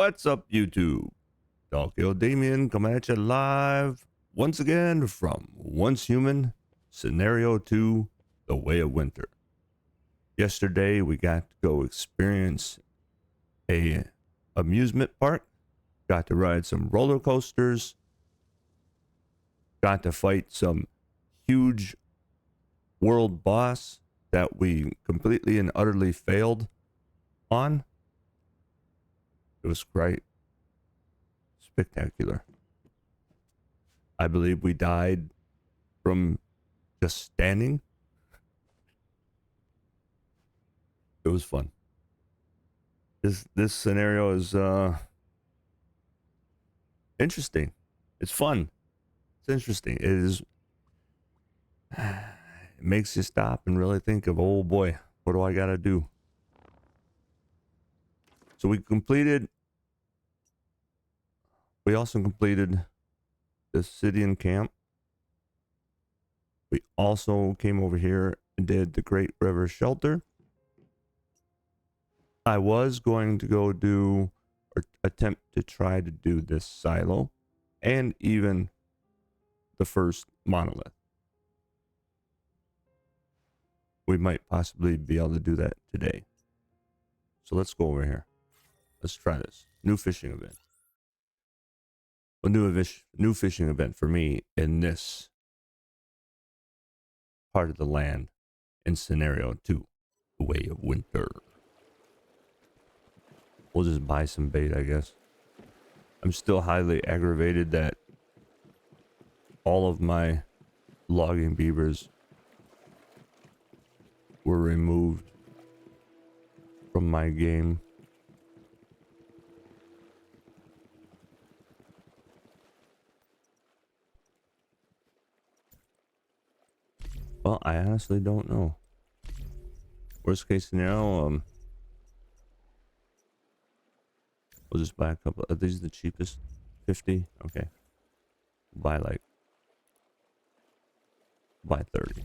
What's up, YouTube? DalkielDamion coming at you live once again from Once Human, Scenario 2, The Way of Winter. Yesterday, we got to go experience a amusement park, got to ride some roller coasters, got to fight some huge world boss that we completely and utterly failed on. It was great. Spectacular. I believe we died from just standing. It was fun. This scenario is interesting. It's fun. It's interesting. It is. It makes you stop and really think of, oh boy, what do I gotta do? So we also completed the Scythian camp. We also came over here and did the Great River Shelter. I was going to go do or attempt to try to do this silo and even the first monolith. We might possibly be able to do that today. So let's go over here. Let's try this. New fishing event. A new fishing event for me in this part of the land in Scenario 2, The Way of Winter. We'll just buy some bait, I guess. I'm still highly aggravated that all of my logging beavers were removed from my game. Well, I honestly don't know. Worst case scenario, we'll just buy a couple. Are these the cheapest? 50? Okay. Buy 30.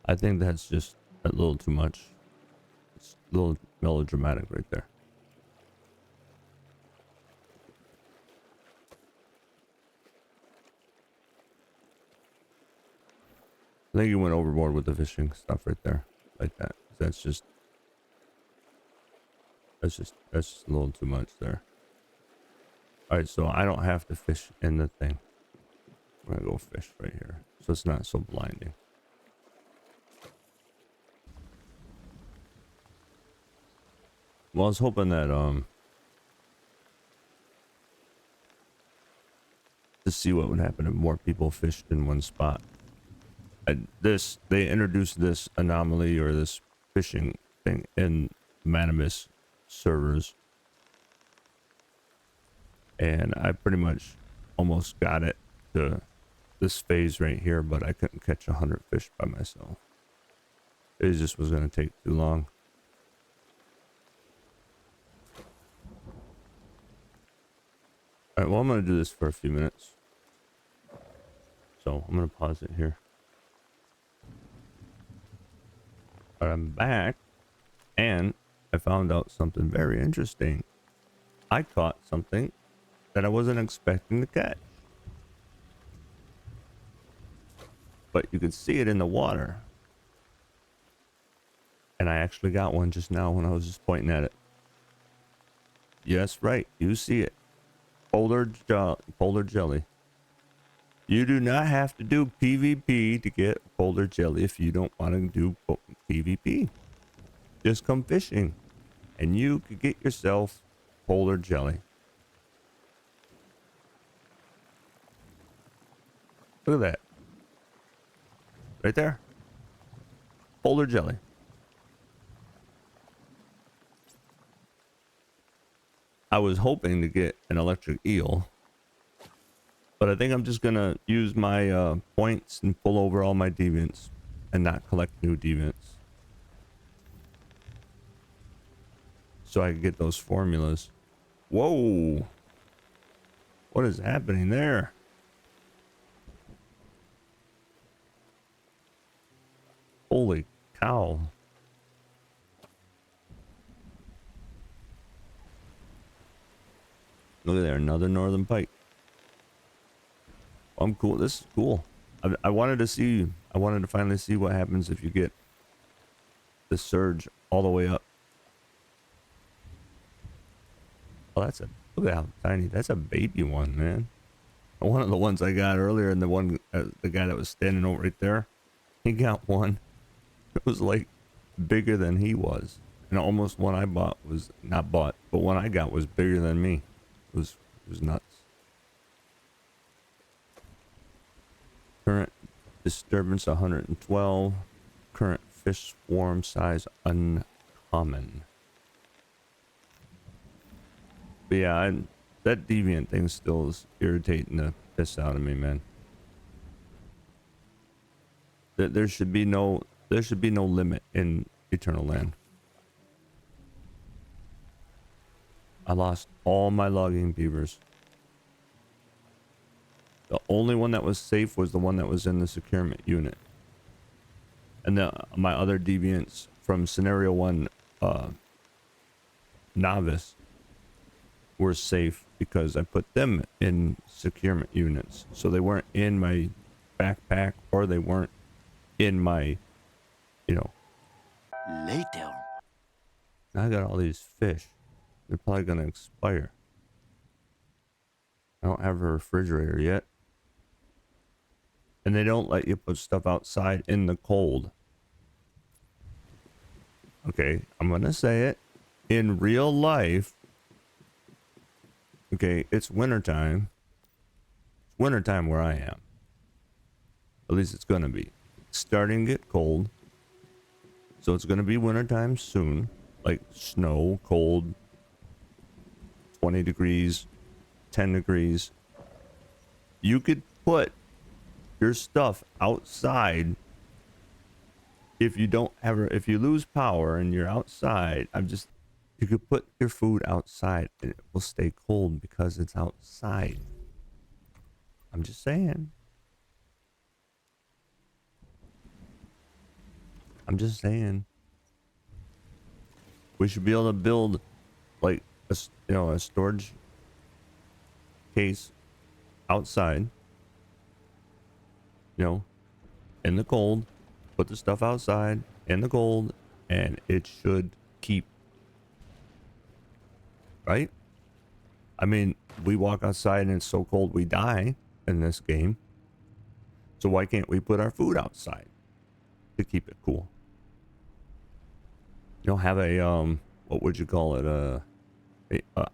I think that's just a little too much. It's a little melodramatic right there. I think you went overboard with the fishing stuff right there, like that. That's just a little too much there. All right, so I don't have to fish in the thing. I'm gonna go fish right here, so it's not so blinding. Well, I was hoping that to see what would happen if more people fished in one spot. They introduced this anomaly or this fishing thing in Manibus servers, and I pretty much almost got it to this phase right here, but I couldn't catch 100 fish by myself. It just was going to take too long. All right, well, I'm going to do this for a few minutes. So I'm going to pause it here. But I'm back, and I found out something very interesting. I caught something that I wasn't expecting to catch. But you could see it in the water. And I actually got one just now when I was just pointing at it. Yes, right. You see it. Polar jelly. You do not have to do PvP to get polar jelly if you don't want to do PvP. Just come fishing and you could get yourself polar jelly. Look at that. Right there. Polar jelly. I was hoping to get an electric eel, But I think I'm just gonna use my points and pull over all my deviants and not collect new deviants, so I can get those formulas. Whoa! What is happening there? Holy cow. Look at there, another northern pike. I'm cool. This is cool. I wanted to finally see what happens if you get the surge all the way up. Oh, look at how tiny. That's a baby one, man. One of the ones I got earlier, and the guy that was standing over right there, he got one. It was like bigger than he was. And almost one I bought was not bought, but one I got was bigger than me. It was nuts. Current disturbance 112. Current fish swarm size uncommon. But yeah, that deviant thing still is irritating the piss out of me, man. There should be no limit in Eternal Land. I lost all my logging beavers. The only one that was safe was the one that was in the securement unit. And my other deviants from Scenario 1 Novice were safe because I put them in securement units. So they weren't in my backpack, or they weren't in my, Later. I got all these fish. They're probably going to expire. I don't have a refrigerator yet. And they don't let you put stuff outside in the cold. Okay, I'm going to say it. In real life, okay, it's wintertime. It's wintertime where I am. At least it's going to be. It's starting to get cold. So it's going to be wintertime soon. Like snow, cold, 20 degrees, 10 degrees. You could put your stuff outside. If you lose power and you're outside, you could put your food outside and it will stay cold because it's outside. I'm just saying. We should be able to build like a storage case outside, in the cold, put the stuff outside in the cold, and it should keep, right? I mean, we walk outside and it's so cold we die in this game. So why can't we put our food outside to keep it cool? Have a what would you call it, a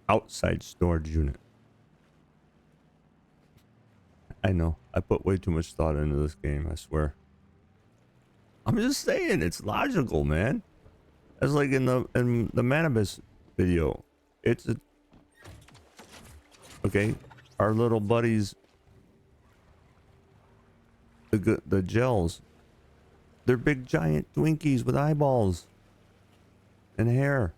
outside storage unit. I know I put way too much thought into this game, I swear. I'm just saying, it's logical, man. As like in the Manibus video, okay, our little buddies, the gels, they're big giant Twinkies with eyeballs and hair.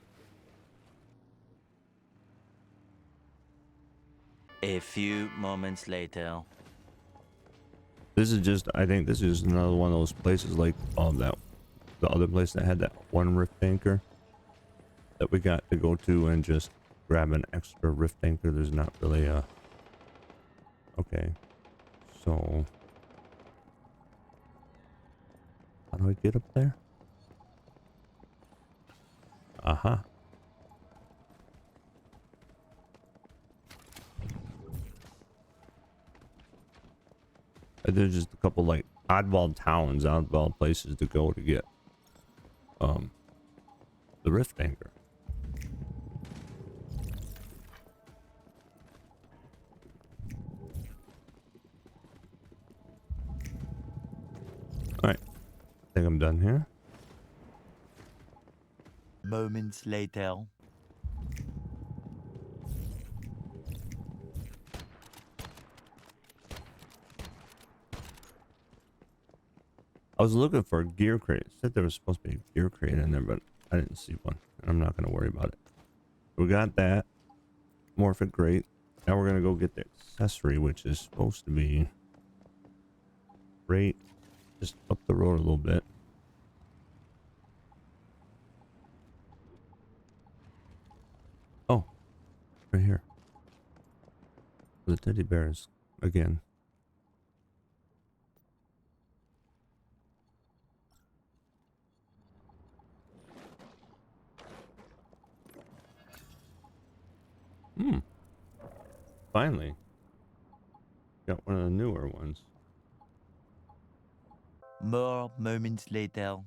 A few moments later. I think this is another one of those places like the other place that had that one rift anchor that we got to go to and just grab an extra rift anchor. There's not really a... Okay. So... How do I get up there? Aha. There's just a couple like oddball towns, oddball places to go to get the rift anchor. All right, I think I'm done here. Moments later. I was looking for a gear crate. It said there was supposed to be a gear crate in there, but I didn't see one. I'm not going to worry about it. We got that. Morphic crate. Now we're going to go get the accessory, which is supposed to be right just up the road a little bit. Oh, right here. The teddy bears again. Finally. Got one of the newer ones. More moments later.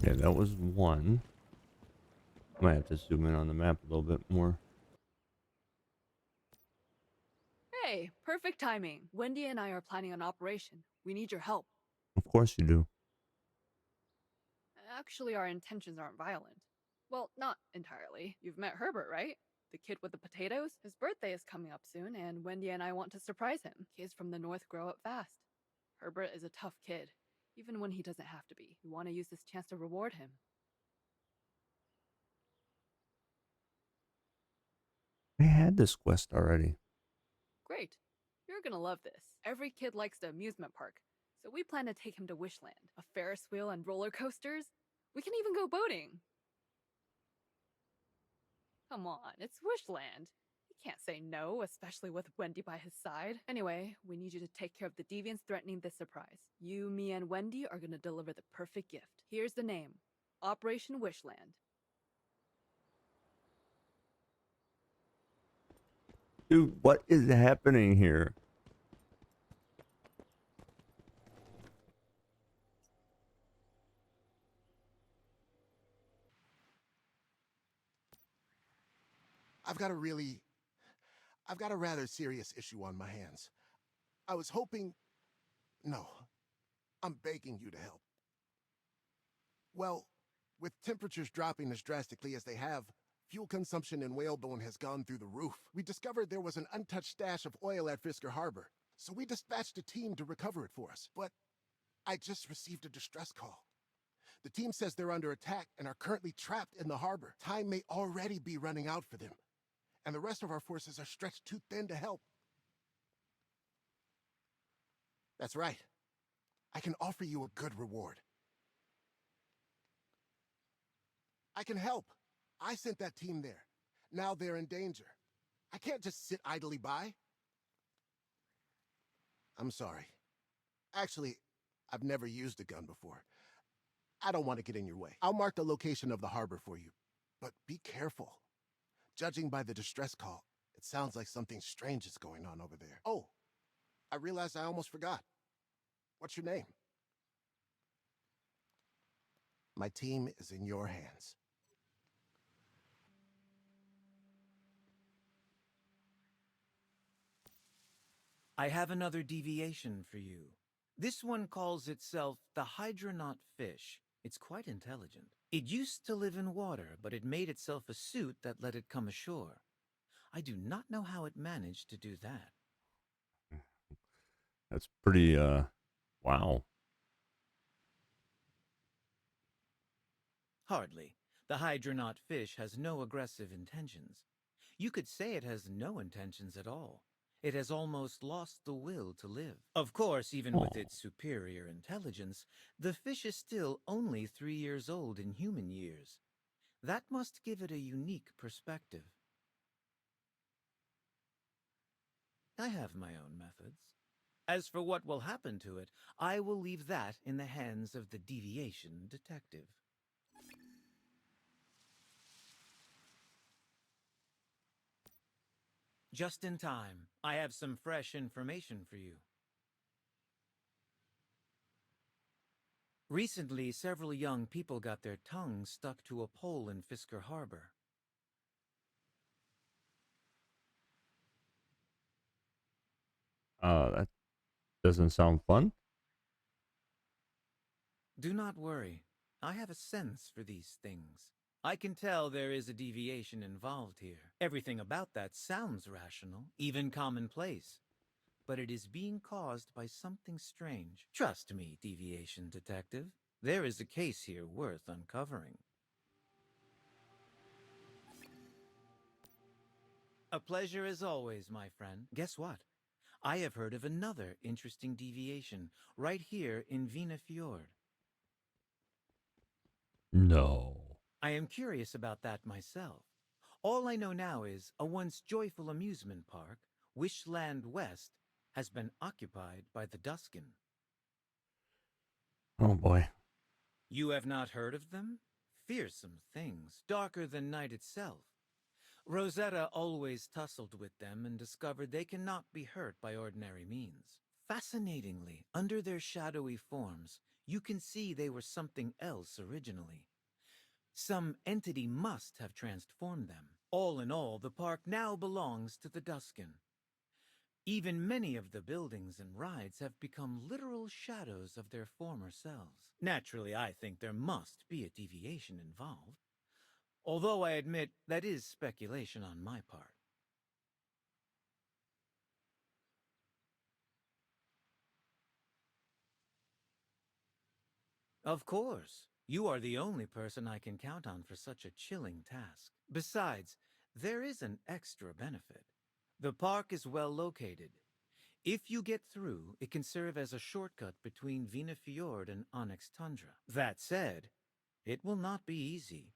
Yeah, that was one. Might have to zoom in on the map a little bit more. Hey, perfect timing. Wendy and I are planning an operation. We need your help. Of course you do. Actually, our intentions aren't violent. Well, not entirely. You've met Herbert, right? The kid with the potatoes? His birthday is coming up soon, and Wendy and I want to surprise him. Kids from the north grow up fast. Herbert is a tough kid, even when he doesn't have to be. We want to use this chance to reward him. I had this quest already. Great. You're gonna love this. Every kid likes the amusement park, so we plan to take him to Wishland. A Ferris wheel and roller coasters. We can even go boating. Come on, it's Wishland. He can't say no, especially with Wendy by his side. Anyway, we need you to take care of the deviants threatening this surprise. You, me, and Wendy are gonna deliver the perfect gift. Here's the name. Operation Wishland. Dude, what is happening here? I've got a rather serious issue on my hands. I was hoping... No, I'm begging you to help. Well, with temperatures dropping as drastically as they have, fuel consumption in Whalebone has gone through the roof. We discovered there was an untouched stash of oil at Fiskur Harbor, so we dispatched a team to recover it for us. But I just received a distress call. The team says they're under attack and are currently trapped in the harbor. Time may already be running out for them, and the rest of our forces are stretched too thin to help. That's right. I can offer you a good reward. I can help. I sent that team there. Now they're in danger. I can't just sit idly by. I'm sorry. Actually, I've never used a gun before. I don't want to get in your way. I'll mark the location of the harbor for you, but be careful. Judging by the distress call, it sounds like something strange is going on over there. Oh, I realized I almost forgot. What's your name? My team is in your hands. I have another deviation for you. This one calls itself the Hydronaut Fish. It's quite intelligent. It used to live in water, but it made itself a suit that let it come ashore. I do not know how it managed to do that. That's pretty, wow. Hardly. The Hydronaut Fish has no aggressive intentions. You could say it has no intentions at all. It has almost lost the will to live. Of course, even with its superior intelligence, the fish is still only 3 years old in human years. That must give it a unique perspective. I have my own methods. As for what will happen to it, I will leave that in the hands of the deviation detective. Just in time. I have some fresh information for you. Recently, several young people got their tongues stuck to a pole in Fiskur Harbor. That doesn't sound fun. Do not worry. I have a sense for these things. I can tell there is a deviation involved here. Everything about that sounds rational, even commonplace. But it is being caused by something strange. Trust me, deviation detective. There is a case here worth uncovering. A pleasure as always, my friend. Guess what? I have heard of another interesting deviation right here in Vina Fjord. No. I am curious about that myself. All I know now is a once joyful amusement park, Wishland West, has been occupied by the Duskin. Oh boy. You have not heard of them? Fearsome things, darker than night itself. Rosetta always tussled with them and discovered they cannot be hurt by ordinary means. Fascinatingly, under their shadowy forms, you can see they were something else originally. Some entity must have transformed them. All in all, the park now belongs to the Duskin. Even many of the buildings and rides have become literal shadows of their former selves. Naturally, I think there must be a deviation involved. Although I admit that is speculation on my part. Of course. You are the only person I can count on for such a chilling task. Besides, there is an extra benefit. The park is well located. If you get through, it can serve as a shortcut between Vina Fjord and Onyx Tundra. That said, it will not be easy.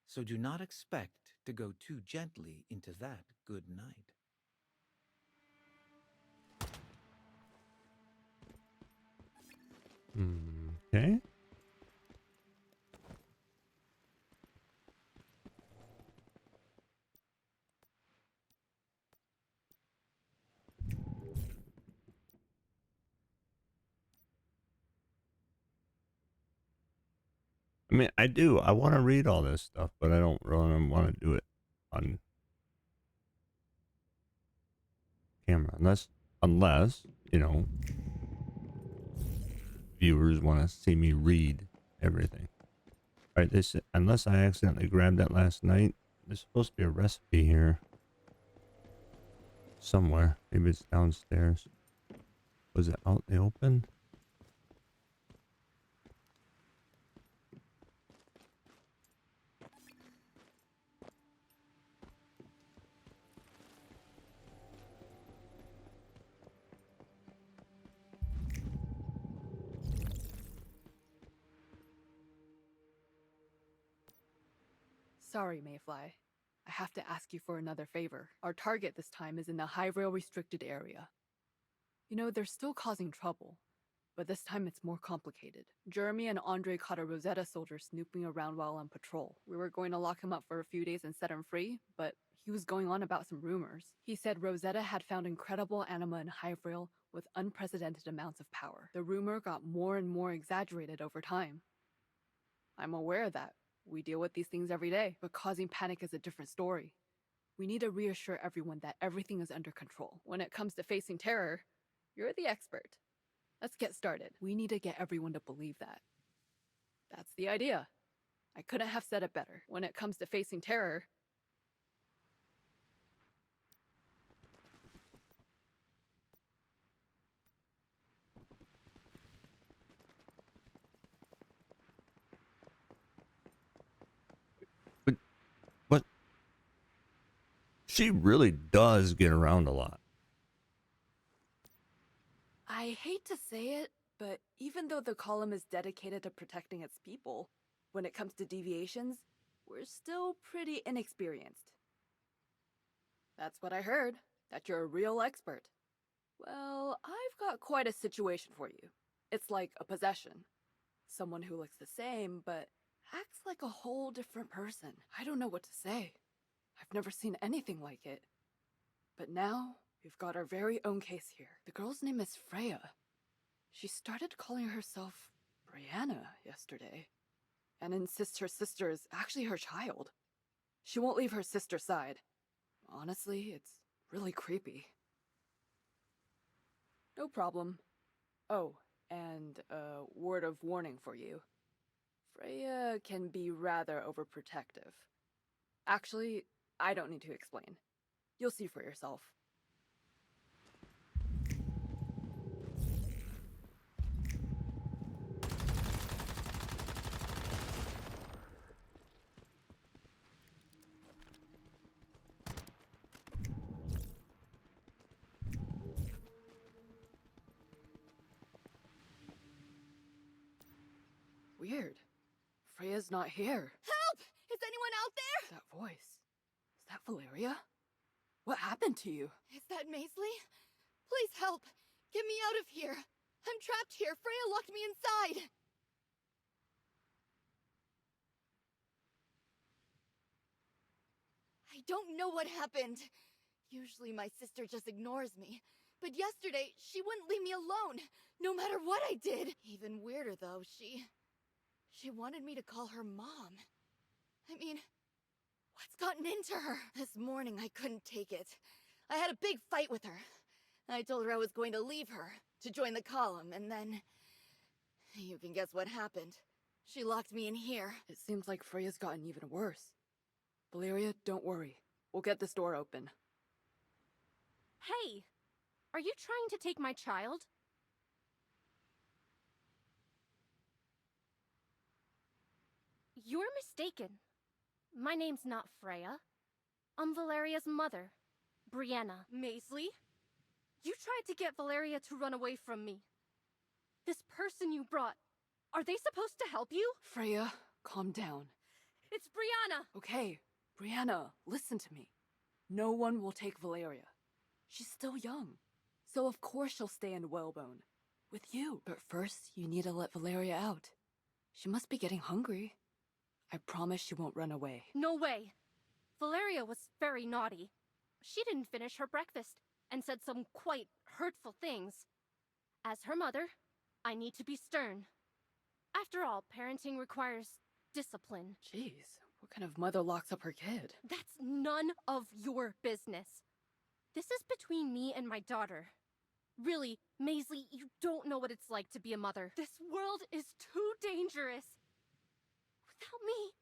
So do not expect to go too gently into that good night. Okay. I mean, I do. I want to read all this stuff, but I don't really want to do it on camera, unless you know, viewers want to see me read everything. All right, this unless I accidentally grabbed that last night. There's supposed to be a recipe here somewhere. Maybe it's downstairs. Was it out in the open? Sorry, Mayfly. I have to ask you for another favor. Our target this time is in the high rail restricted area. You know, they're still causing trouble, but this time it's more complicated. Jeremy and Andre caught a Rosetta soldier snooping around while on patrol. We were going to lock him up for a few days and set him free, but he was going on about some rumors. He said Rosetta had found incredible anima in high rail with unprecedented amounts of power. The rumor got more and more exaggerated over time. I'm aware of that. We deal with these things every day, but causing panic is a different story. We need to reassure everyone that everything is under control. When it comes to facing terror, you're the expert. Let's get started. We need to get everyone to believe that. That's the idea. I couldn't have said it better. When it comes to facing terror, But she really does get around a lot. I hate to say it, but even though the column is dedicated to protecting its people, when it comes to deviations, we're still pretty inexperienced. That's what I heard, that you're a real expert. Well, I've got quite a situation for you. It's like a possession. Someone who looks the same, but acts like a whole different person. I don't know what to say. I've never seen anything like it. But now, we've got our very own case here. The girl's name is Freya. She started calling herself Brianna yesterday, and insists her sister is actually her child. She won't leave her sister's side. Honestly, it's really creepy. No problem. Oh, and a word of warning for you. Freya can be rather overprotective. Actually, I don't need to explain. You'll see for yourself. Weird. Freya's not here. Help! Is anyone out there? That voice. Is that Valeria? What happened to you? Is that Masley? Please help! Get me out of here! I'm trapped here! Freya locked me inside! I don't know what happened. Usually my sister just ignores me. But yesterday, she wouldn't leave me alone, no matter what I did. Even weirder though, she wanted me to call her mom. I mean, what's gotten into her? This morning I couldn't take it. I had a big fight with her. I told her I was going to leave her, to join the column, and then... You can guess what happened. She locked me in here. It seems like Freya's gotten even worse. Valeria, don't worry. We'll get this door open. Hey! Are you trying to take my child? You're mistaken. My name's not Freya. I'm Valeria's mother, Brianna. Masley? You tried to get Valeria to run away from me. This person you brought, are they supposed to help you? Freya, calm down. It's Brianna! Okay, Brianna, listen to me. No one will take Valeria. She's still young. So of course she'll stay in Whalebone. With you. But first, you need to let Valeria out. She must be getting hungry. I promise she won't run away. No way. Valeria was very naughty. She didn't finish her breakfast and said some quite hurtful things. As her mother, I need to be stern. After all, parenting requires discipline. Jeez, what kind of mother locks up her kid? That's none of your business. This is between me and my daughter. Really, Masley, you don't know what it's like to be a mother. This world is too dangerous. Without me,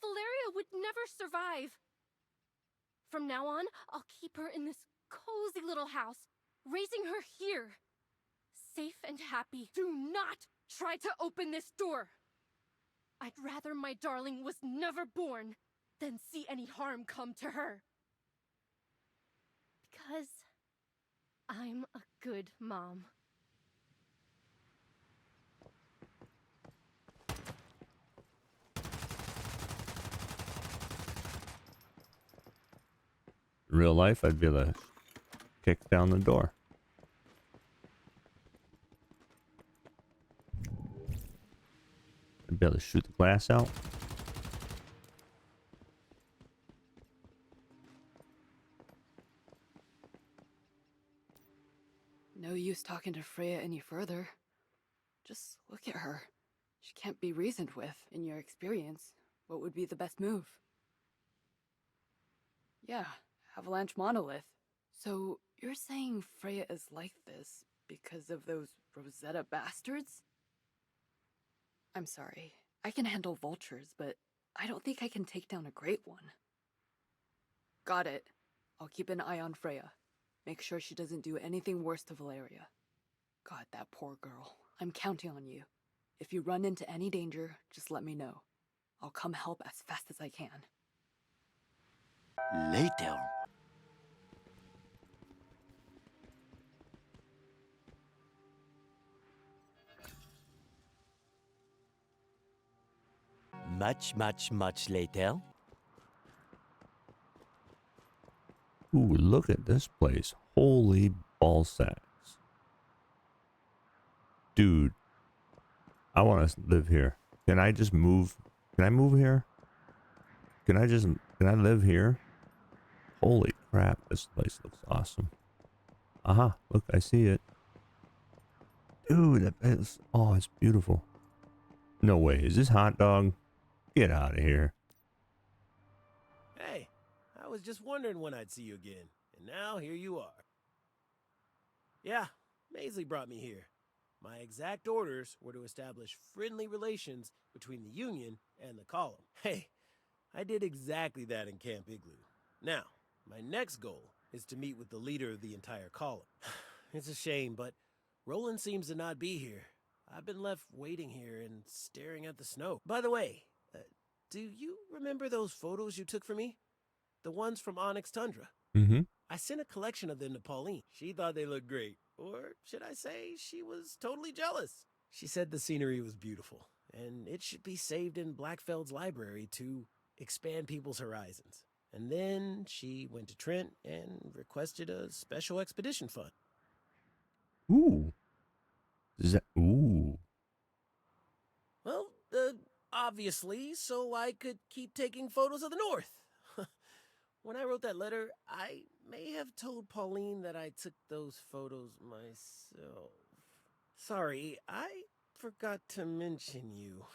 Valeria would never survive. From now on, I'll keep her in this cozy little house, raising her here. Safe and happy. Do not try to open this door. I'd rather my darling was never born than see any harm come to her. Because I'm a good mom. In real life, I'd be able to kick down the door. I'd be able to shoot the glass out. No use talking to Freya any further. Just look at her. She can't be reasoned with. In your experience, what would be the best move? Yeah, Avalanche Monolith. So, you're saying Freya is like this because of those Rosetta bastards? I'm sorry. I can handle vultures, but I don't think I can take down a great one. Got it. I'll keep an eye on Freya. Make sure she doesn't do anything worse to Valeria. God, that poor girl. I'm counting on you. If you run into any danger, just let me know. I'll come help as fast as I can. Later. Much later. Ooh, look at this place. Holy ball sacks. Dude, I want to live here. Can I just move? Can I move here? Can I live here? Holy crap, this place looks awesome. Aha, look, I see it. Dude, that is, oh, it's beautiful. No way, is this hot dog? Get out of here. Hey, I was just wondering when I'd see you again, and now here you are. Yeah, Masley brought me here. My exact orders were to establish friendly relations between the Union and the column. Hey, I did exactly that in Camp Igloo. Now, my next goal is to meet with the leader of the entire column. It's a shame, but Roland seems to not be here. I've been left waiting here and staring at the snow. By the way, do you remember those photos you took for me? The ones from Onyx Tundra? Mm-hmm. I sent a collection of them to Pauline. She thought they looked great. Or should I say she was totally jealous? She said the scenery was beautiful, and it should be saved in Blackfeld's library to expand people's horizons. And then she went to Trent and requested a special expedition fund. Ooh. Ooh. Well, obviously, so I could keep taking photos of the North. When I wrote that letter, I may have told Pauline that I took those photos myself. Sorry, I forgot to mention you.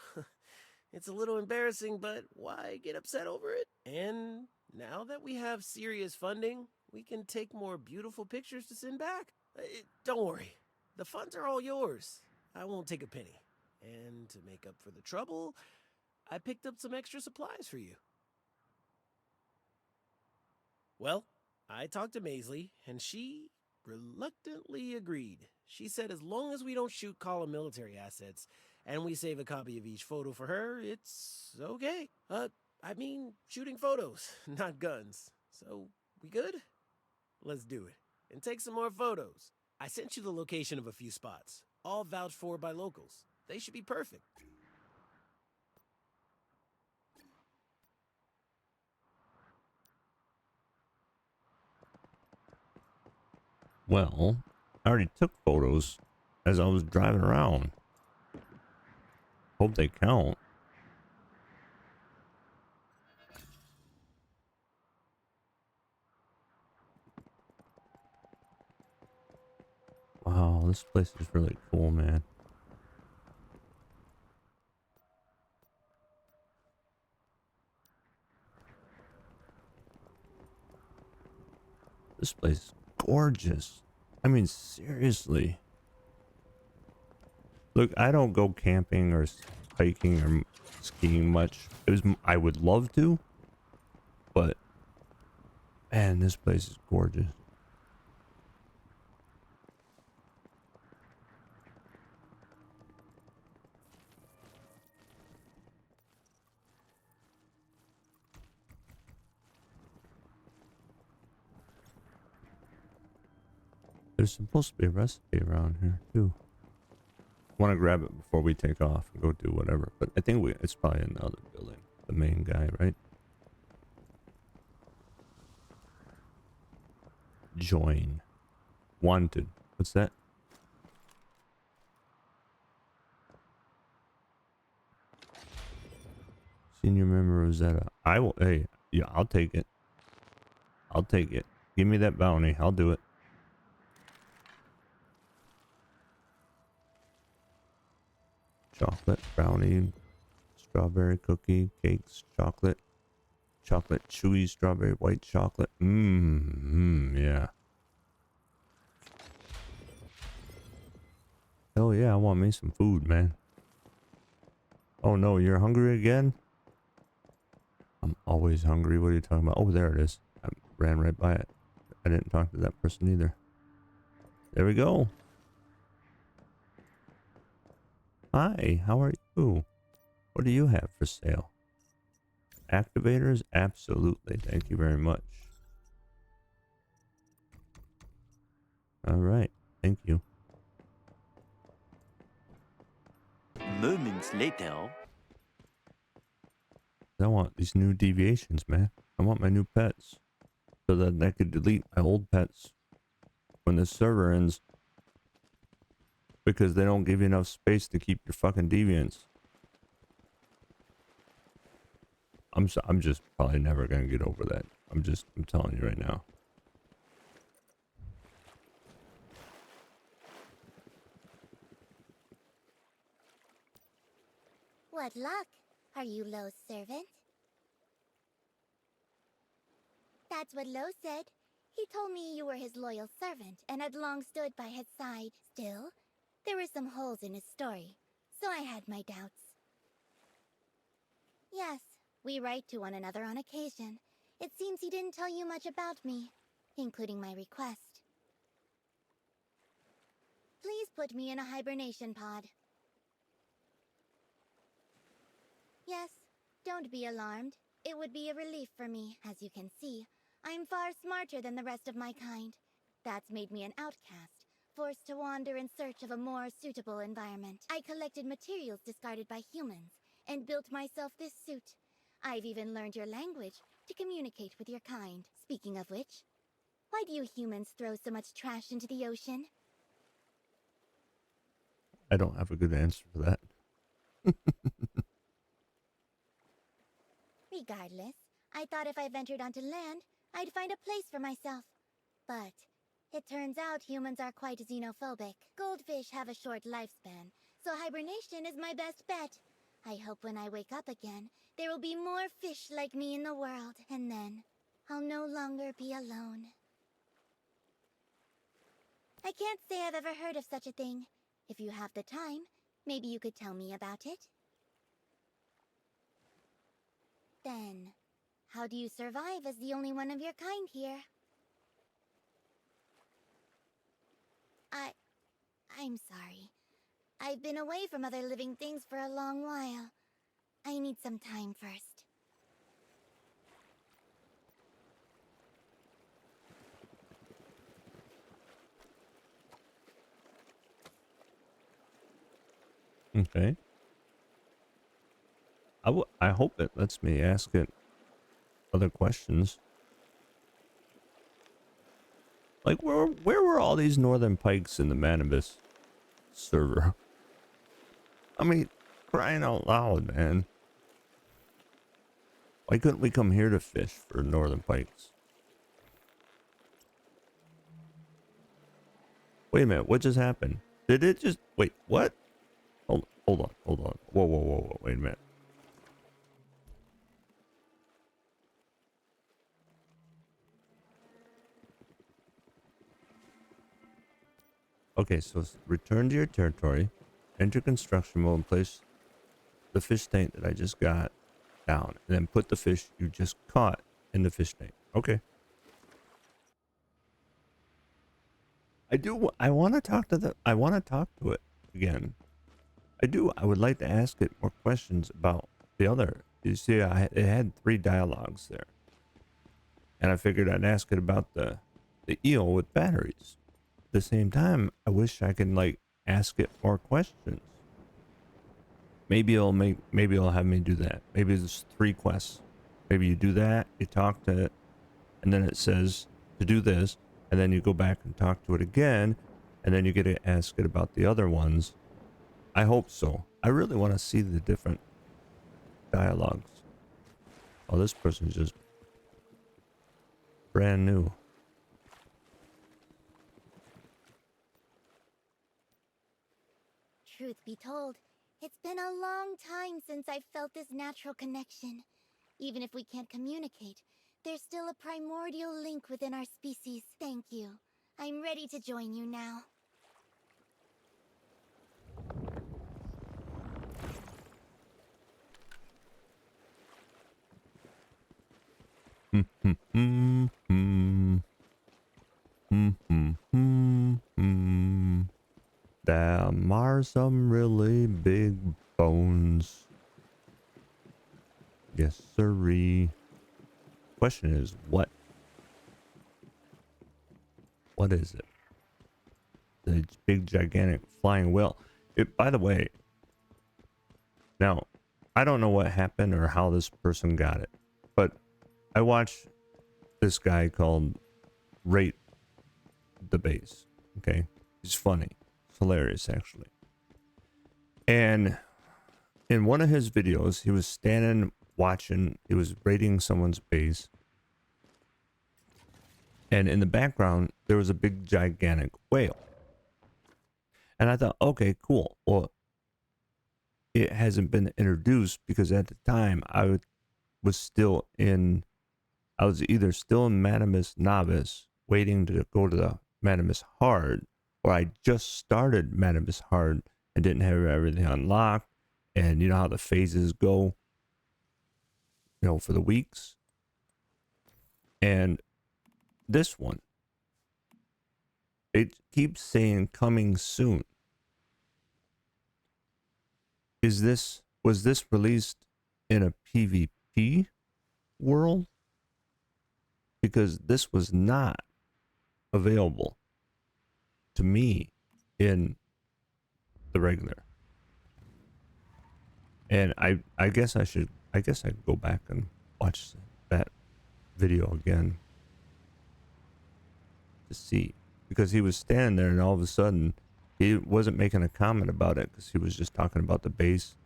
It's a little embarrassing, but why get upset over it? And now that we have serious funding, we can take more beautiful pictures to send back. Don't worry, the funds are all yours. I won't take a penny. And to make up for the trouble, I picked up some extra supplies for you. Well, I talked to Masley, and she reluctantly agreed. She said as long as we don't shoot column military assets, and we save a copy of each photo for her, it's okay. I mean, shooting photos, not guns. So, we good? Let's do it. And take some more photos. I sent you the location of a few spots, all vouched for by locals. They should be perfect. Well, I already took photos as I was driving around. Hope they count. Wow, this place is really cool, man. This place is gorgeous. I mean, seriously. Look, I don't go camping or hiking or skiing much. I would love to, but man, this place is gorgeous. There's supposed to be a recipe around here too. Want to grab it before we take off and go do whatever, but I think it's probably in the other building, the main guy, right? Join. Wanted. What's that? Senior member Rosetta. I will. Hey, yeah, I'll take it. I'll take it. Give me that bounty. I'll do it. Chocolate brownie, strawberry cookie, cakes, chocolate chewy strawberry, white chocolate. Yeah. Hell yeah, I want me some food, man. Oh no, you're hungry again? I'm always hungry. What are you talking about? Oh, there it is. I ran right by it. I didn't talk to that person either. There we go. Hi, how are you? What do you have for sale? Activators? Absolutely. Thank you very much. All right. Thank you. Moments later. I want these new deviations, man. I want my new pets. So that I could delete my old pets when the server ends. Because they don't give you enough space to keep your fucking deviants. I'm just probably never gonna get over that. I'm telling you right now. What luck? Are you Lowe's servant? That's what Lowe said. He told me you were his loyal servant and had long stood by his side. Still, There were some holes in his story, so I had my doubts. Yes, we write to one another on occasion. It seems he didn't tell you much about me, including my request. Please put me in a hibernation pod. Yes, don't be alarmed. It would be a relief for me. As you can see, I'm far smarter than the rest of my kind. That's made me an outcast, forced to wander in search of a more suitable environment. I collected materials discarded by humans, and built myself this suit. I've even learned your language to communicate with your kind. Speaking of which, why do you humans throw so much trash into the ocean? I don't have a good answer for that. Regardless, I thought if I ventured onto land, I'd find a place for myself. But it turns out humans are quite xenophobic. Goldfish have a short lifespan, so hibernation is my best bet. I hope when I wake up again, there will be more fish like me in the world, and then I'll no longer be alone. I can't say I've ever heard of such a thing. If you have the time, maybe you could tell me about it? Then, how do you survive as the only one of your kind here? I'm sorry. I've been away from other living things for a long while. I need some time first. Okay. I hope it lets me ask it other questions. Like, where were all these northern pikes in the Manibus server? I mean, crying out loud, man. Why couldn't we come here to fish for northern pikes? Wait a minute, what just happened? Did it just... Wait, what? Hold on. Whoa. Wait a minute. Okay, so return to your territory, enter construction mode, and place the fish tank that I just got down, and then put the fish you just caught in the fish tank. Okay. I want to talk to it again. I would like to ask it more questions about the other. You see, it had 3 dialogues there. And I figured I'd ask it about the eel with batteries. At the same time, I wish I could like ask it more questions. Maybe it'll have me do that. Maybe there's 3 quests. Maybe you do that, you talk to it, and then it says to do this, and then you go back and talk to it again, and then you get to ask it about the other ones. I hope so. I really want to see the different dialogues. Oh, this person's just brand new. Truth be told, it's been a long time since I've felt this natural connection. Even if we can't communicate, there's still a primordial link within our species. Thank you. I'm ready to join you now. There are some really big bones. Yes, sirree. Question is, what? What is it? The big, gigantic flying whale. By the way, now, I don't know what happened or how this person got it, but I watched this guy called Rate the Base. Okay, he's funny. It's hilarious, actually. And in one of his videos, he was standing watching, he was rating someone's base. And in the background, there was a big, gigantic whale. And I thought, okay, cool. Well, it hasn't been introduced because at the time I was either still in Manibus Novice, waiting to go to the Manibus Hard, or I just started Manibus hard and didn't have everything unlocked, and you know how the phases go, you know, for the weeks. And this one, it keeps saying coming soon. Was this released in a PvP world? Because this was not available to me in the regular. And I guess I could go back and watch that video again to see, because he was standing there and all of a sudden he wasn't making a comment about it because he was just talking about the base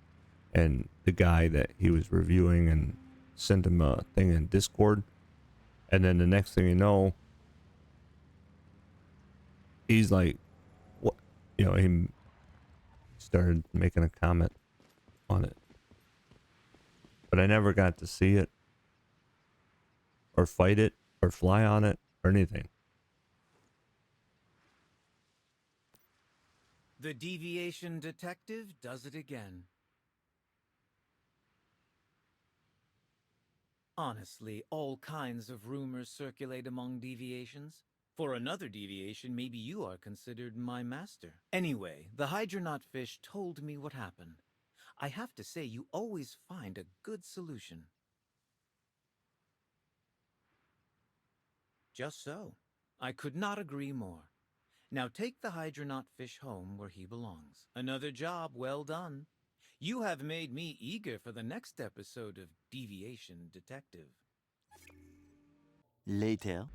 and the guy that he was reviewing, and sent him a thing in Discord. And then the next thing you know, he's like, what, you know, he started making a comment on it. But I never got to see it or fight it or fly on it or anything. The deviation detective does it again. Honestly, all kinds of rumors circulate among deviations. For another deviation, maybe you are considered my master. Anyway, the Hydronaut Fish told me what happened. I have to say, you always find a good solution. Just so. I could not agree more. Now take the Hydronaut Fish home where he belongs. Another job well done. You have made me eager for the next episode of Deviation Detective. Later.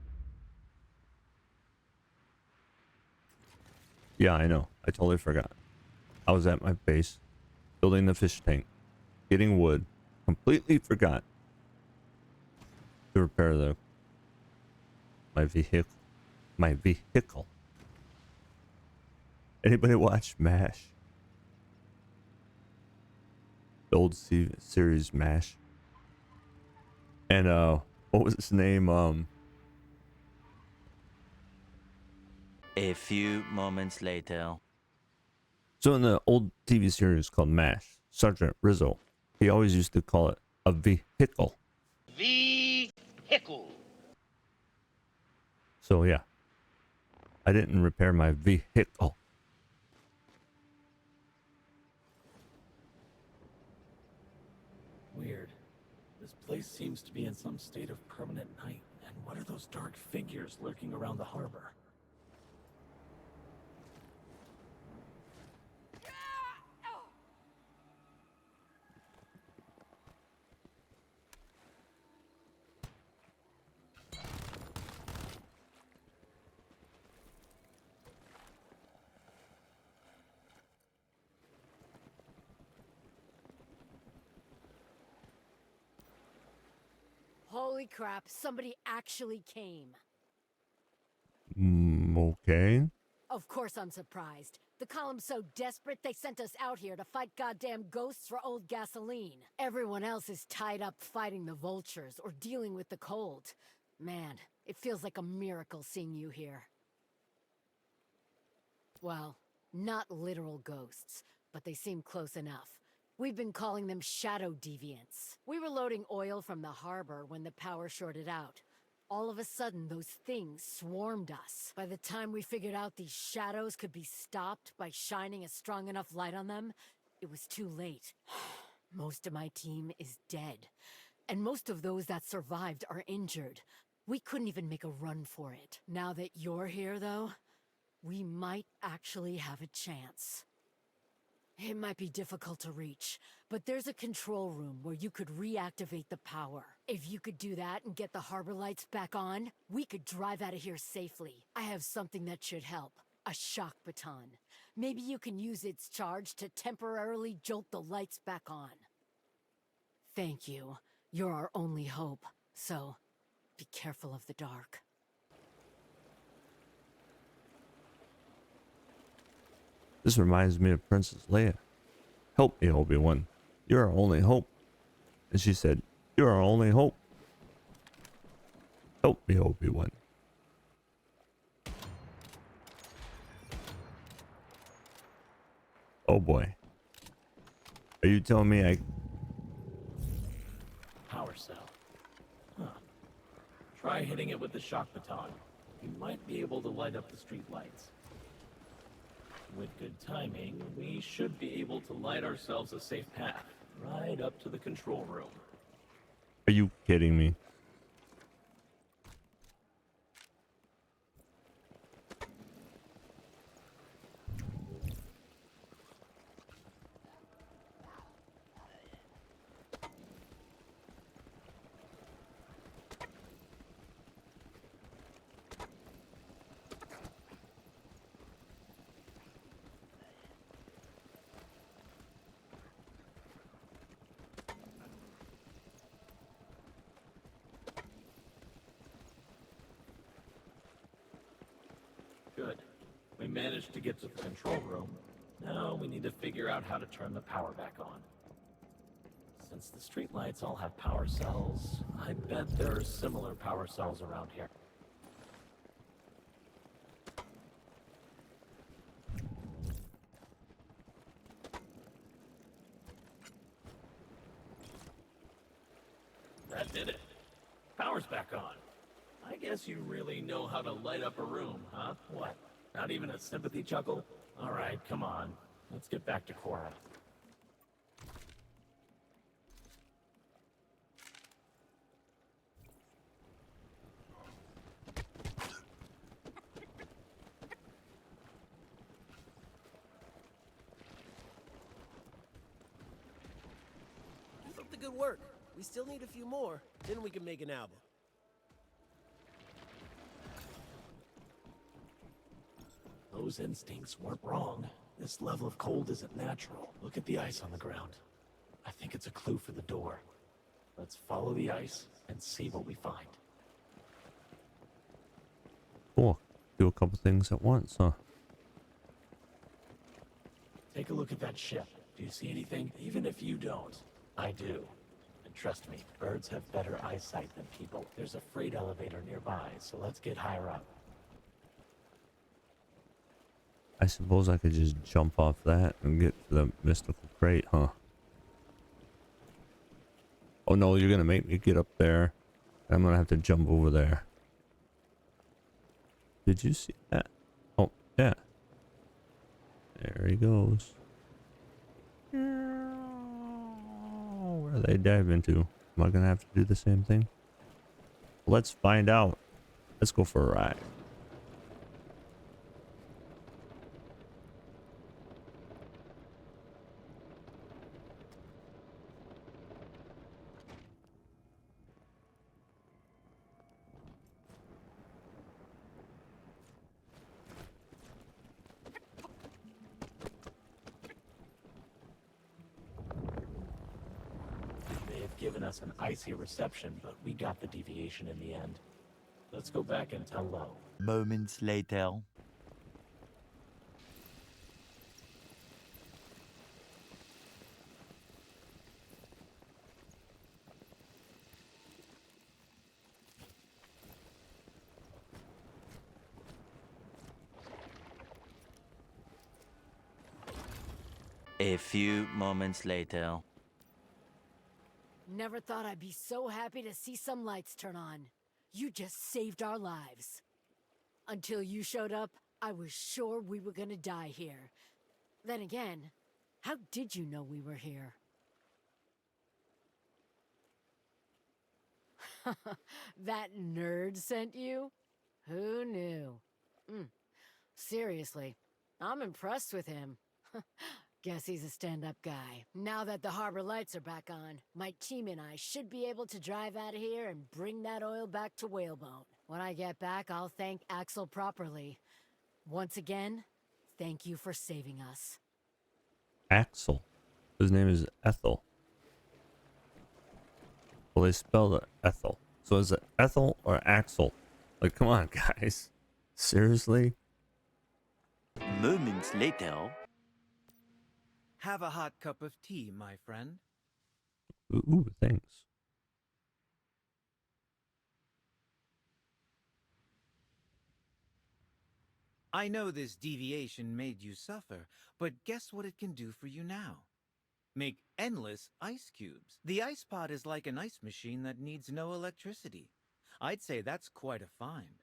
Yeah, I know. I totally forgot. I was at my base, building the fish tank, getting wood. Completely forgot to repair my vehicle. Anybody watch MASH? The old series MASH. And what was his name? A few moments later. So in the old TV series called MASH, Sergeant Rizzo, he always used to call it a vehicle. Vee-Hickle. So yeah, I didn't repair my vehicle. Weird. This place seems to be in some state of permanent night. And what are those dark figures lurking around the harbor? Holy crap, somebody actually came. Okay. Of course I'm surprised. The column's so desperate they sent us out here to fight goddamn ghosts for old gasoline. Everyone else is tied up fighting the vultures or dealing with the cold. Man, it feels like a miracle seeing you here. Well, not literal ghosts, but they seem close enough. We've been calling them shadow deviants. We were loading oil from the harbor when the power shorted out. All of a sudden, those things swarmed us. By the time we figured out these shadows could be stopped by shining a strong enough light on them, it was too late. Most of my team is dead, and most of those that survived are injured. We couldn't even make a run for it. Now that you're here, though, we might actually have a chance. It might be difficult to reach, but there's a control room where you could reactivate the power. If you could do that and get the harbor lights back on, we could drive out of here safely. I have something that should help. A shock baton. Maybe you can use its charge to temporarily jolt the lights back on. Thank you. You're our only hope, so be careful of the dark. This reminds me of Princess Leia. Help me, Obi-Wan. You're our only hope. And she said, you're our only hope. Help me, Obi-Wan. Oh boy. Are you telling me I... Power cell. Huh. Try hitting it with the shock baton. You might be able to light up the street lights. With good timing, we should be able to light ourselves a safe path right up to the control room. Are you kidding me? Good. We managed to get to the control room. Now we need to figure out how to turn the power back on. Since the streetlights all have power cells, I bet there are similar power cells around here. That did it. Power's back on. I guess you really know how to light up a room, huh? What? Not even a sympathy chuckle? Alright, come on. Let's get back to Cora. Keep up the good work. We still need a few more, then we can make an album. Those instincts weren't wrong. This level of cold isn't natural. Look at the ice on the ground. I think it's a clue for the door. Let's follow the ice and see what we find. Cool. Do a couple things at once, huh? Take a look at that ship. Do you see anything? Even if you don't, I do. And trust me, birds have better eyesight than people. There's a freight elevator nearby, so let's get higher up. I suppose I could just jump off that and get to the mystical crate, huh? Oh no, you're gonna make me get up there. I'm gonna have to jump over there. Did you see that? Oh, yeah. There he goes. Where are they diving to? Am I gonna have to do the same thing? Let's find out. Let's go for a ride. Given us an icy reception, but we got the deviation in the end. Let's go back and tell Lowe. Moments later. A few moments later. Never thought I'd be so happy to see some lights turn on. You just saved our lives. Until you showed up, I was sure we were gonna die here. Then again, how did you know we were here? That nerd sent you? Who knew? Seriously, I'm impressed with him. Guess he's a stand-up guy. Now that the harbor lights are back on, my team and I should be able to drive out of here and bring that oil back to Whalebone. When I get back, I'll thank Axel properly. Once again, thank you for saving us. Axel. His name is Ethel. Well, they spelled it Ethel. So is it Ethel or Axel? Like, come on, guys. Seriously? Moments later. Have a hot cup of tea, my friend. Ooh, thanks. I know this deviation made you suffer, but guess what it can do for you now? Make endless ice cubes. The ice pod is like an ice machine that needs no electricity. I'd say that's quite a find.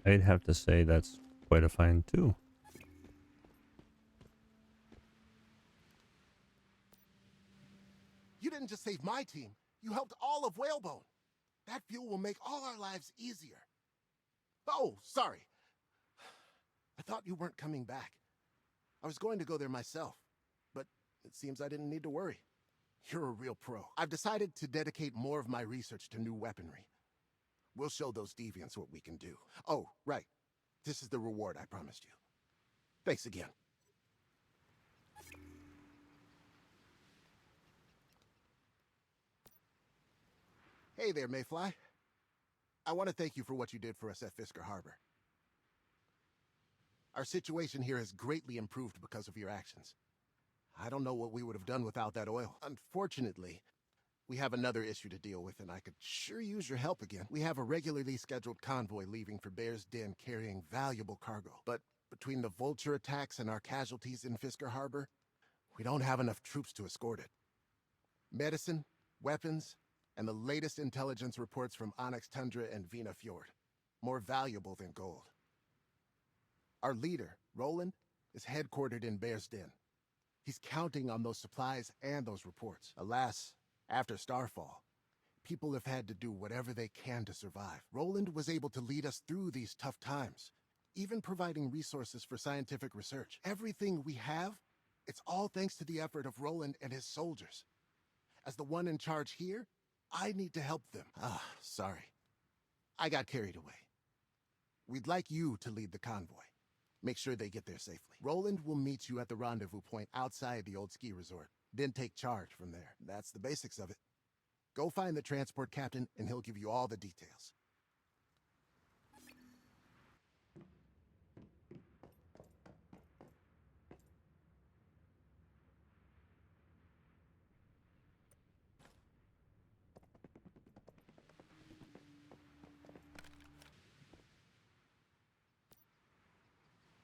I'd have to say that's quite a find too. You didn't just save my team, you helped all of Whalebone. That fuel will make all our lives easier. Oh, sorry. I thought you weren't coming back. I was going to go there myself, but it seems I didn't need to worry. You're a real pro. I've decided to dedicate more of my research to new weaponry. We'll show those deviants what we can do. Oh, right. This is the reward I promised you. Thanks again. Hey there, Mayfly. I want to thank you for what you did for us at Fiskur Harbor. Our situation here has greatly improved because of your actions. I don't know what we would have done without that oil. Unfortunately, we have another issue to deal with, and I could sure use your help again. We have a regularly scheduled convoy leaving for Bear's Den carrying valuable cargo. But between the vulture attacks and our casualties in Fiskur Harbor, we don't have enough troops to escort it. Medicine, weapons, and the latest intelligence reports from Onyx Tundra and Vina Fjord. More valuable than gold. Our leader, Roland, is headquartered in Bear's Den. He's counting on those supplies and those reports. Alas, after Starfall, people have had to do whatever they can to survive. Roland was able to lead us through these tough times, even providing resources for scientific research. Everything we have, it's all thanks to the effort of Roland and his soldiers. As the one in charge here, I need to help them. Sorry. I got carried away. We'd like you to lead the convoy. Make sure they get there safely. Roland will meet you at the rendezvous point outside the old ski resort. Then take charge from there. That's the basics of it. Go find the transport captain and he'll give you all the details.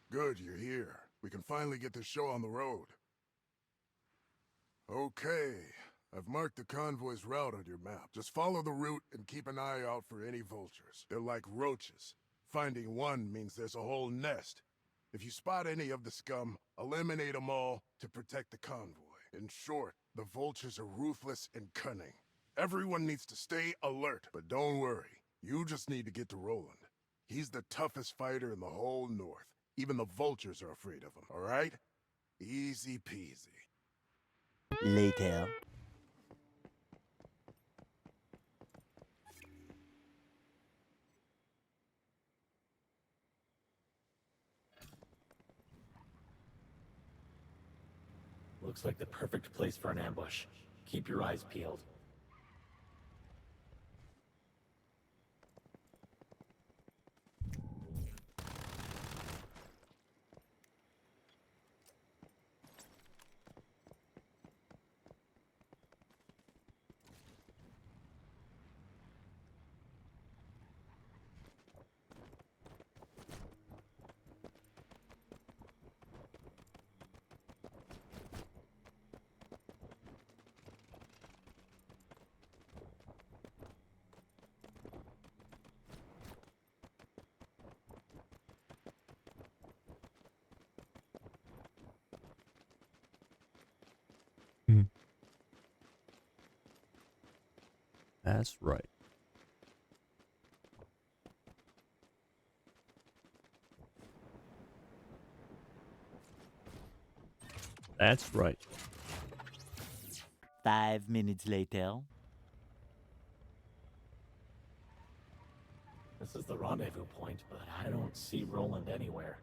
Good, you're here. We can finally get this show on the road. Okay, I've marked the convoy's route on your map. Just follow the route and keep an eye out for any vultures. They're like roaches. Finding one means there's a whole nest. If you spot any of the scum, eliminate them all to protect the convoy. In short, the vultures are ruthless and cunning. Everyone needs to stay alert, but don't worry. You just need to get to Roland. He's the toughest fighter in the whole North. Even the vultures are afraid of him, all right? Easy peasy. Later. Looks like the perfect place for an ambush. Keep your eyes peeled. That's right. That's right. 5 minutes later. This is the rendezvous point, but I don't see Roland anywhere.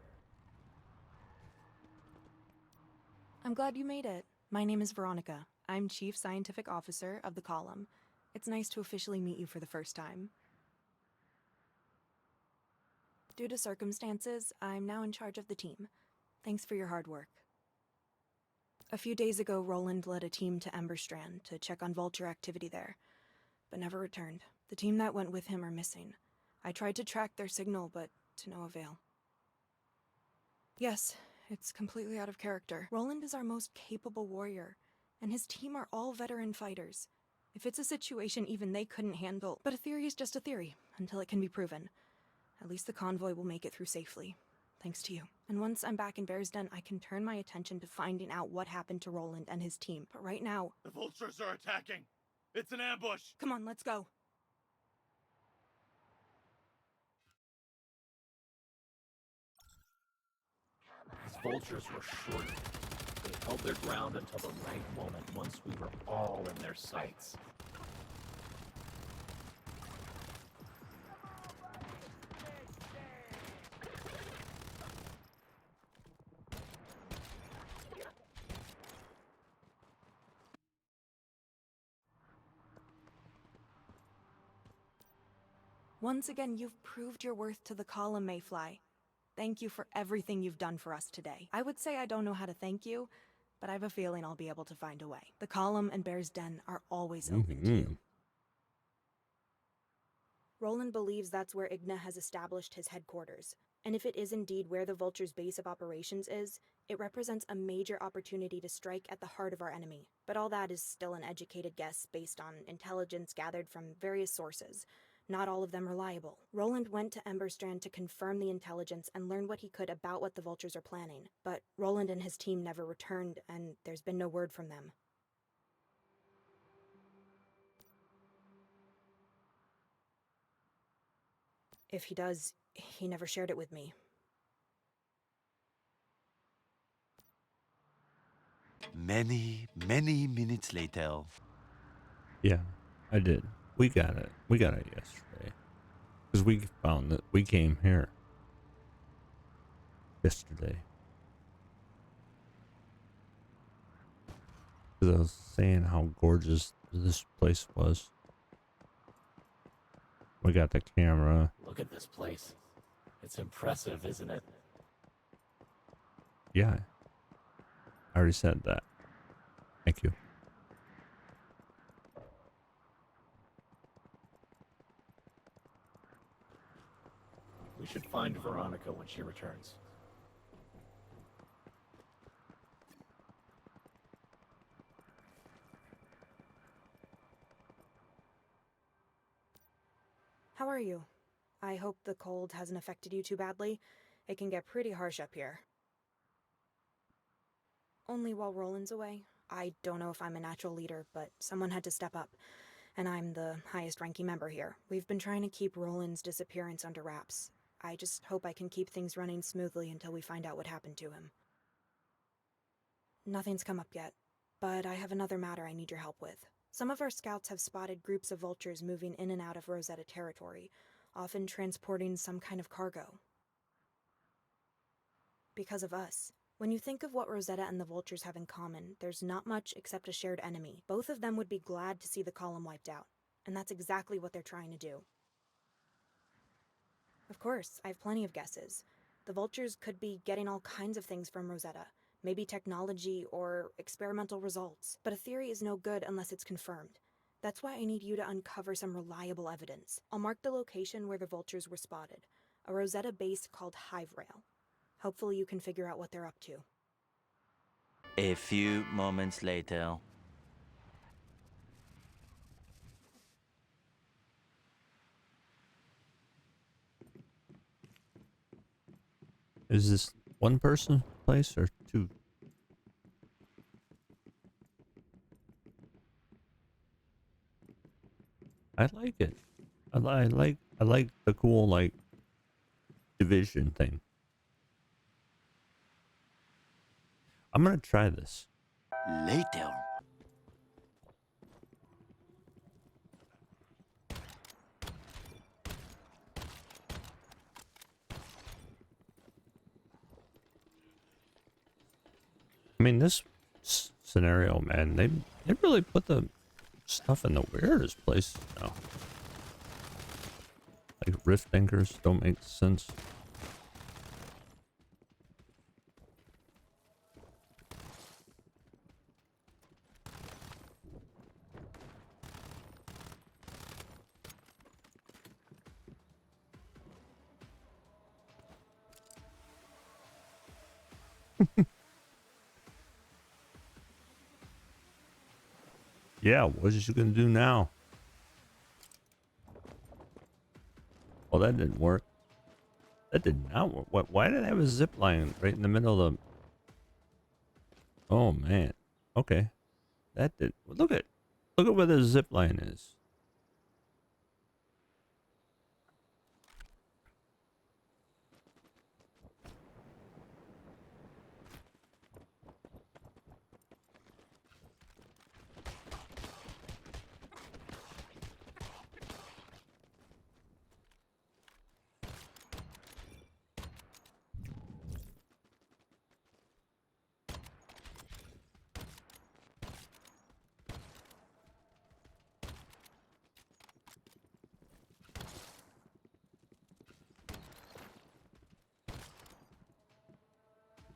I'm glad you made it. My name is Veronica. I'm Chief Scientific Officer of the Column. It's nice to officially meet you for the first time. Due to circumstances, I'm now in charge of the team. Thanks for your hard work. A few days ago, Roland led a team to Emberstrand to check on vulture activity there, but never returned. The team that went with him are missing. I tried to track their signal, but to no avail. Yes, it's completely out of character. Roland is our most capable warrior, and his team are all veteran fighters. If it's a situation even they couldn't handle, but a theory is just a theory, until it can be proven. At least the convoy will make it through safely, thanks to you. And once I'm back in Bear's Den, I can turn my attention to finding out what happened to Roland and his team. But right now... The vultures are attacking! It's an ambush! Come on, let's go. These vultures were short. They held their ground until the right moment, once we were all in their sights. Once again, you've proved your worth to the column, Mayfly. Thank you for everything you've done for us today. I would say I don't know how to thank you, but I have a feeling I'll be able to find a way. The column and Bear's Den are always open to you. Roland believes that's where Igna has established his headquarters. And if it is indeed where the Vulture's base of operations is, it represents a major opportunity to strike at the heart of our enemy. But all that is still an educated guess based on intelligence gathered from various sources. Not all of them reliable. Roland went to Emberstrand to confirm the intelligence and learn what he could about what the Vultures are planning. But Roland and his team never returned, and there's been no word from them. If he does, he never shared it with me. Many, many minutes later. Yeah, I did. We got it. We got it yesterday. Because we found that we came here yesterday. Because I was saying how gorgeous this place was. We got the camera. Look at this place. It's impressive, isn't it? Yeah. I already said that. Thank you. We should find Veronica when she returns. How are you? I hope the cold hasn't affected you too badly. It can get pretty harsh up here. Only while Roland's away. I don't know if I'm a natural leader, but someone had to step up. And I'm the highest ranking member here. We've been trying to keep Roland's disappearance under wraps. I just hope I can keep things running smoothly until we find out what happened to him. Nothing's come up yet, but I have another matter I need your help with. Some of our scouts have spotted groups of vultures moving in and out of Rosetta territory, often transporting some kind of cargo. Because of us. When you think of what Rosetta and the vultures have in common, there's not much except a shared enemy. Both of them would be glad to see the column wiped out, and that's exactly what they're trying to do. Of course, I have plenty of guesses. The vultures could be getting all kinds of things from Rosetta, maybe technology or experimental results. But a theory is no good unless it's confirmed. That's why I need you to uncover some reliable evidence. I'll mark the location where the vultures were spotted, a Rosetta base called Hiverail. Hopefully you can figure out what they're up to. A few moments later. Is this one person place or two? I like it. I like the cool like division thing. I'm gonna try this. Later. I mean, this scenario, man, they really put the stuff in the weirdest places now. Like rift anchors don't make sense. Yeah, what is you gonna do now? Well, that didn't work. That did not work. What? Why did I have a zip line right in the middle of the... Oh, man. Okay. That did... Look at where the zip line is.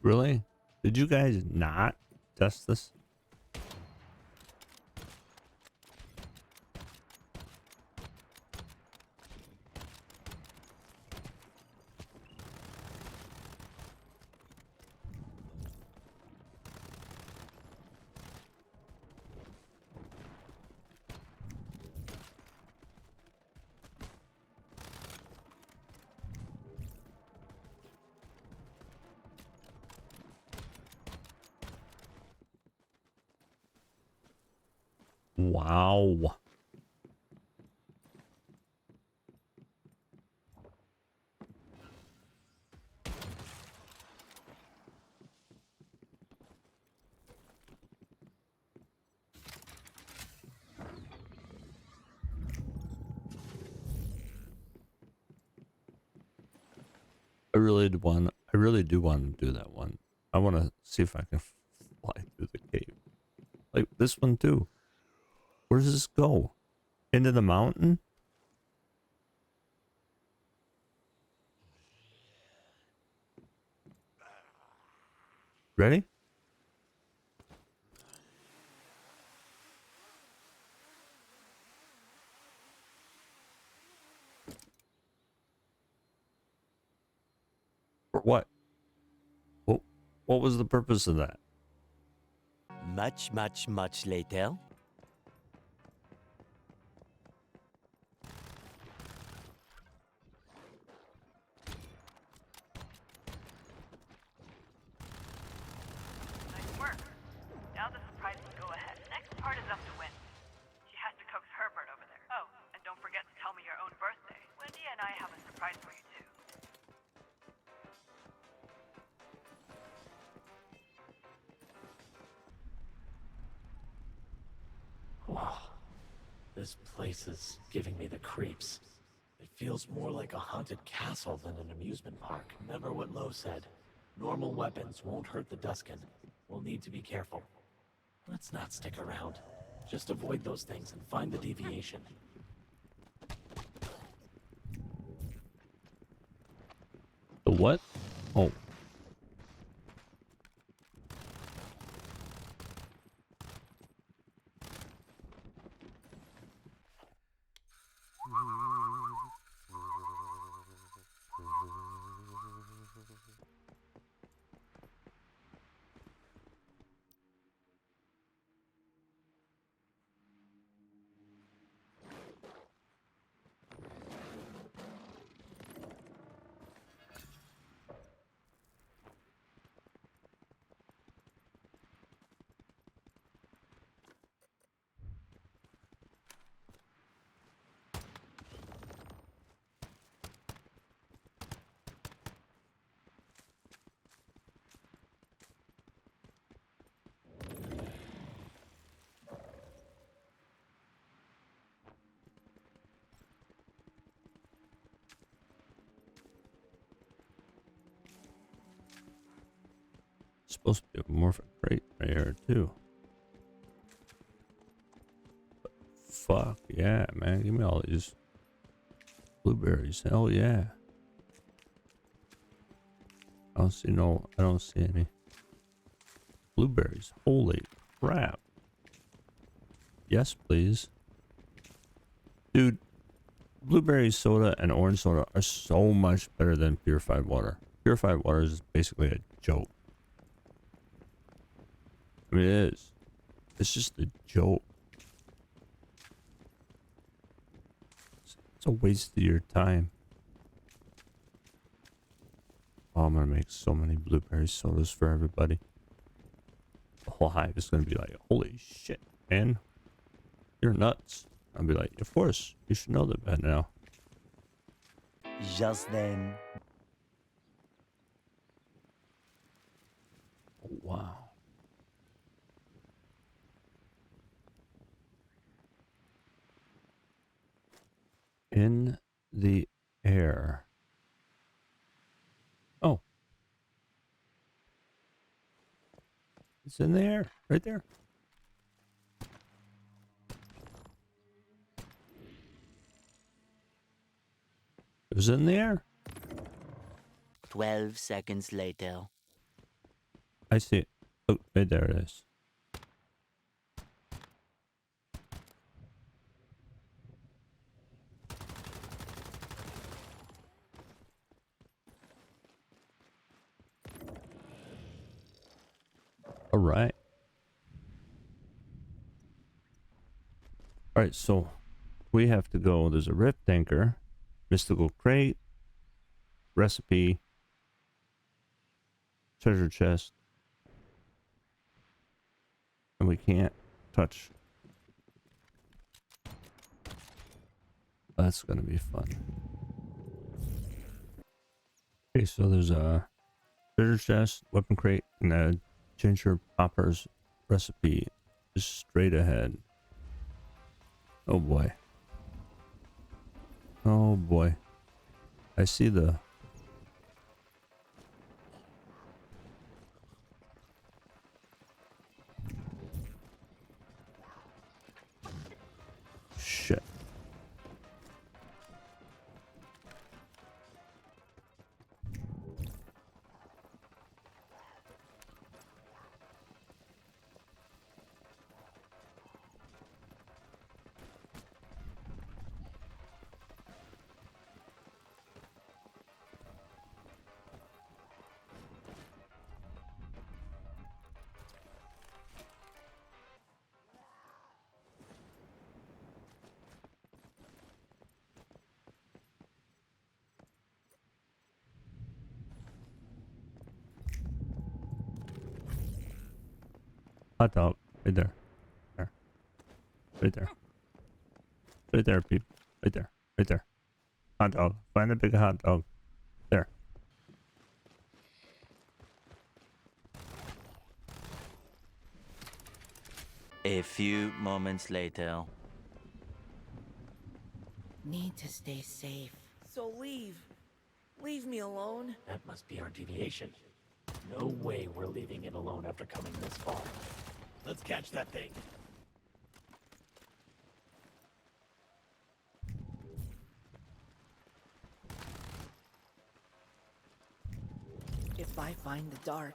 Really? Did you guys not test this? Wow. I really do want to do that one. I want to see if I can fly through the cave. Like this one too. Where does this go? Into the mountain? Ready? For what? What was the purpose of that? Much, much, much later. Nice work. Now the surprise can go ahead. Next part is up to Wendy. She has to coax Herbert over there. Oh, and don't forget to tell me your own birthday. Wendy and I have a surprise for you too. Wow. This place is giving me the creeps. It feels more like a haunted castle than an amusement park. Remember what Lowe said. Normal weapons won't hurt the Duskin. We'll need to be careful. Let's not stick around. Just avoid those things and find the deviation. The what? Oh. Supposed to be a morphic crate right here too. But fuck yeah, man! Give me all these blueberries. Hell yeah! I don't see any blueberries. Holy crap! Yes, please, dude. Blueberry soda and orange soda are so much better than purified water. Purified water is basically a joke. It is. It's just a joke. It's a waste of your time. Oh, I'm gonna make so many blueberry sodas for everybody. The whole hive is gonna be like, holy shit, man. You're nuts. I'll be like, of course, you should know that by now. Just then. Oh, wow. In the air. Oh. It's in the air, right there. It was in the air. 12 seconds later. I see it. Oh, right there it is. All right. All right, so we have to go. There's a rift anchor, mystical crate, recipe, treasure chest, and we can't touch. That's gonna be fun. Okay, so there's a treasure chest, weapon crate, and a ginger poppers recipe just straight ahead. Oh boy. Oh boy. I see the... Shit. Hot dog. Right there. There. Right there. Right there, people. Right there. Right there. Hot dog. Find a big hot dog. There. A few moments later. Need to stay safe. So leave. Leave me alone. That must be our deviation. No way we're leaving it alone after coming this far. Let's catch that thing. If I find the dark,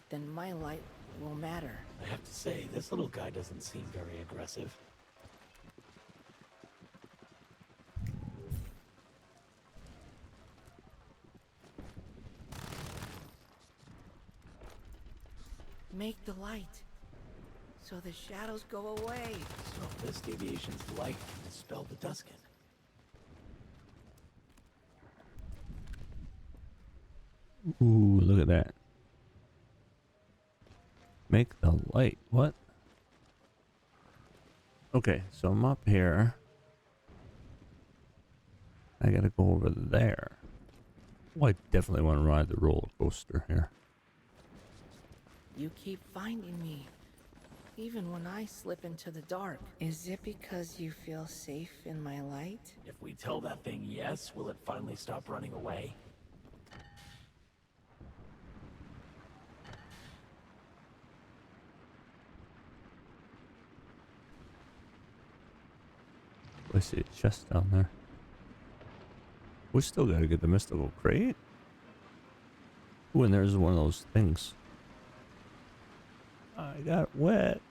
then my light will matter. I have to say, this little guy doesn't seem very aggressive. Make the light, so the shadows go away. So this deviation's light can dispel the Duskin. Ooh, look at that. Make the light. What? Okay, so I'm up here. I gotta go over there. Oh, I definitely want to ride the roller coaster here. You keep finding me, even when I slip into the dark. Is it because you feel safe in my light? If we tell that thing yes, will it finally stop running away? I see a chest down there. We still gotta get the mystical crate. Ooh, and there's one of those things. I got wet.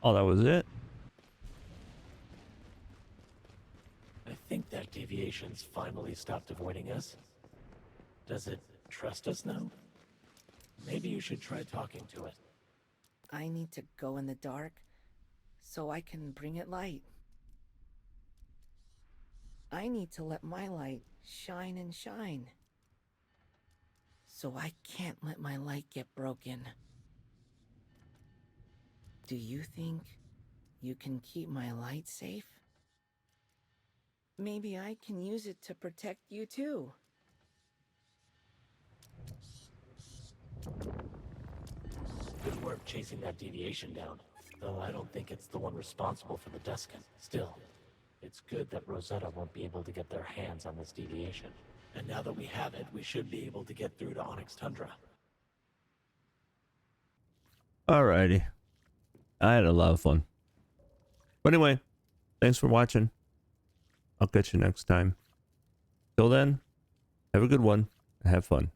Oh, that was it? I think that deviation's finally stopped avoiding us. Does it trust us now? Maybe you should try talking to it. I need to go in the dark so I can bring it light. I need to let my light shine and shine. So I can't let my light get broken. Do you think you can keep my light safe? Maybe I can use it to protect you too. Good work chasing that deviation down, though I don't think it's the one responsible for the Duskin. Still, it's good that Rosetta won't be able to get their hands on this deviation. And now that we have it, we should be able to get through to Onyx Tundra. Alrighty. I had a lot of fun. But anyway, thanks for watching. I'll catch you next time. Till then, have a good one and have fun.